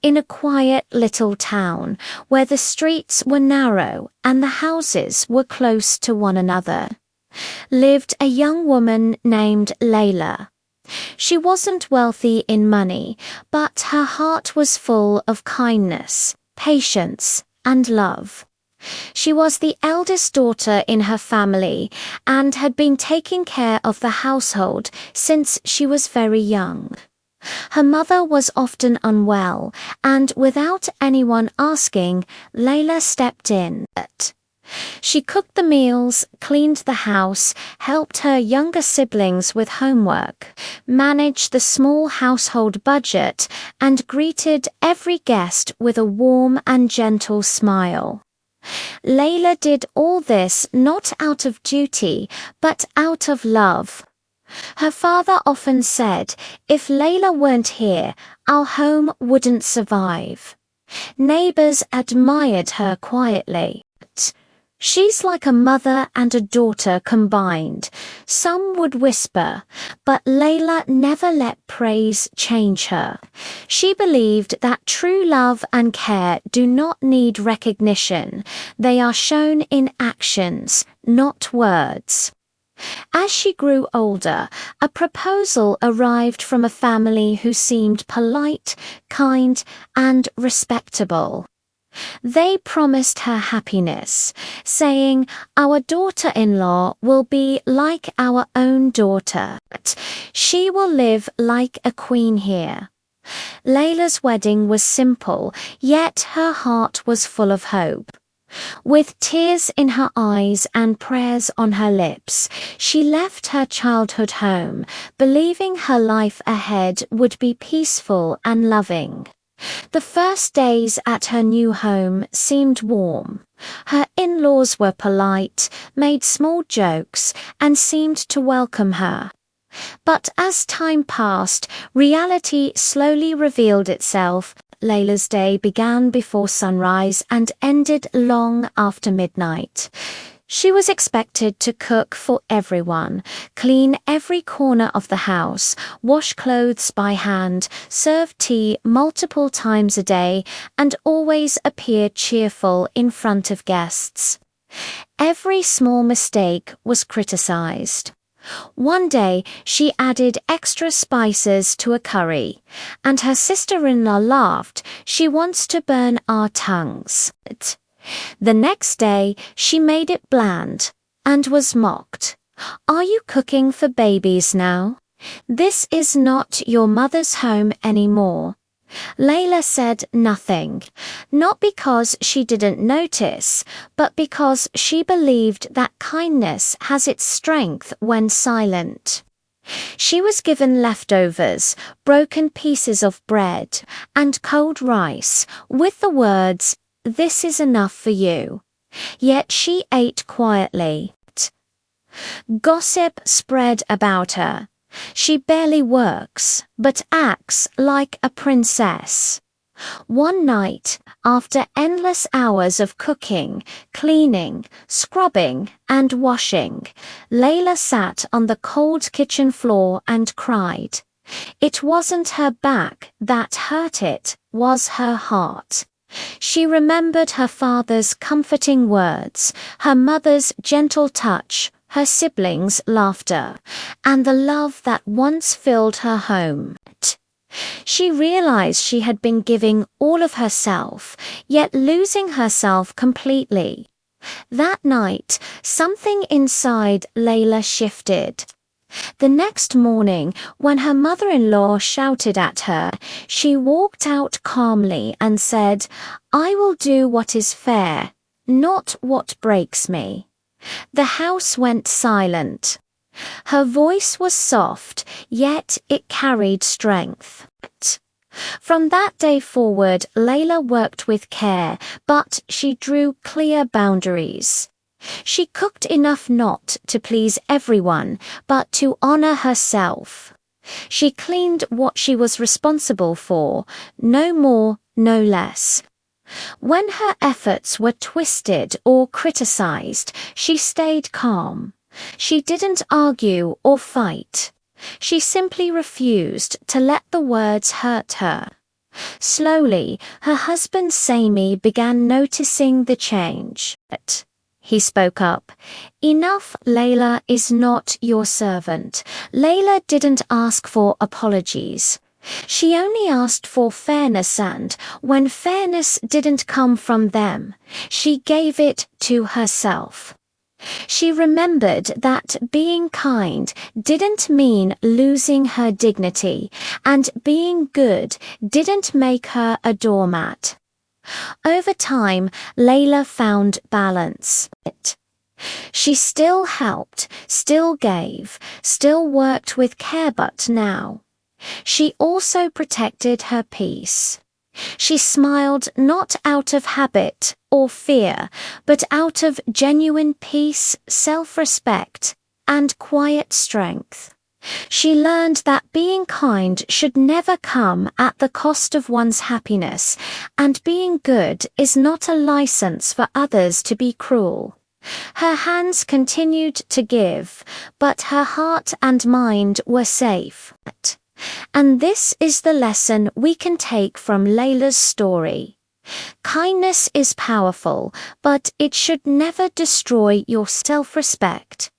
In a quiet little town, where the streets were narrow and the houses were close to one another, lived a young woman named Laila. She wasn't wealthy in money, but her heart was full of kindness, patience, and love. She was the eldest daughter in her family and had been taking care of the household since she was very young. Her mother was often unwell, and without anyone asking, Laila stepped in. She cooked the meals, cleaned the house, helped her younger siblings with homework, managed the small household budget, and greeted every guest with a warm and gentle smile. Laila did all this not out of duty, but out of love. Her father often said, if Laila weren't here, our home wouldn't survive. Neighbors admired her quietly. She's like a mother and a daughter combined, some would whisper, but Laila never let praise change her. She believed that true love and care do not need recognition. They are shown in actions, not words. As she grew older, a proposal arrived from a family who seemed polite, kind, and respectable. They promised her happiness, saying, our daughter-in-law will be like our own daughter. She will live like a queen here. Laila's wedding was simple, yet her heart was full of hope. With tears in her eyes and prayers on her lips, she left her childhood home, believing her life ahead would be peaceful and loving. The first days at her new home seemed warm. Her in-laws were polite, made small jokes, and seemed to welcome her. But as time passed, reality slowly revealed itself. Laila's day began before sunrise and ended long after midnight. She was expected to cook for everyone, clean every corner of the house, wash clothes by hand, serve tea multiple times a day, and always appear cheerful in front of guests. Every small mistake was criticized. One day, she added extra spices to a curry, and her sister-in-law laughed, she wants to burn our tongues. The next day, she made it bland, and was mocked. Are you cooking for babies now? This is not your mother's home anymore. Laila said nothing, not because she didn't notice, but because she believed that kindness has its strength when silent. She was given leftovers, broken pieces of bread, and cold rice, with the words, this is enough for you. Yet she ate quietly. Gossip spread about her. She barely works, but acts like a princess. One night, after endless hours of cooking, cleaning, scrubbing, and washing, Laila sat on the cold kitchen floor and cried. It wasn't her back that hurt, it was her heart. She remembered her father's comforting words, her mother's gentle touch, her siblings' laughter, and the love that once filled her home. She realized she had been giving all of herself, yet losing herself completely. That night, something inside Laila shifted. The next morning, when her mother-in-law shouted at her, she walked out calmly and said, I will do what is fair, not what breaks me. The house went silent. Her voice was soft, yet it carried strength. From that day forward, Laila worked with care, but she drew clear boundaries. She cooked enough not to please everyone, but to honor herself. She cleaned what she was responsible for, no more, no less. When her efforts were twisted or criticized, she stayed calm. She didn't argue or fight. She simply refused to let the words hurt her. Slowly, her husband Sami began noticing the change. He spoke up. "Enough, Laila is not your servant." Laila didn't ask for apologies. She only asked for fairness, and when fairness didn't come from them, she gave it to herself. She remembered that being kind didn't mean losing her dignity, and being good didn't make her a doormat. Over time, Laila found balance. She still helped, still gave, still worked with care, but now she also protected her peace. She smiled not out of habit or fear, but out of genuine peace, self-respect, and quiet strength. She learned that being kind should never come at the cost of one's happiness, and being good is not a license for others to be cruel. Her hands continued to give, but her heart and mind were safe. And this is the lesson we can take from Laila's story. Kindness is powerful, but it should never destroy your self-respect.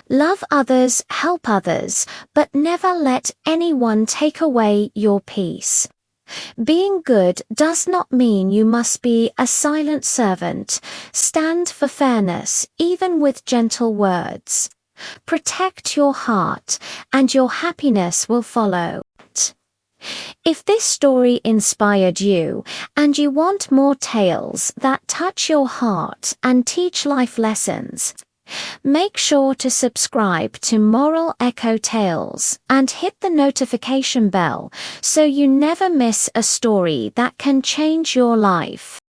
Love others, help others, but never let anyone take away your peace. Being good does not mean you must be a silent servant. Stand for fairness, even with gentle words. Protect your heart, and your happiness will follow. If this story inspired you, and you want more tales that touch your heart and teach life lessons, make sure to subscribe to Moral Echo Tales and hit the notification bell so you never miss a story that can change your life.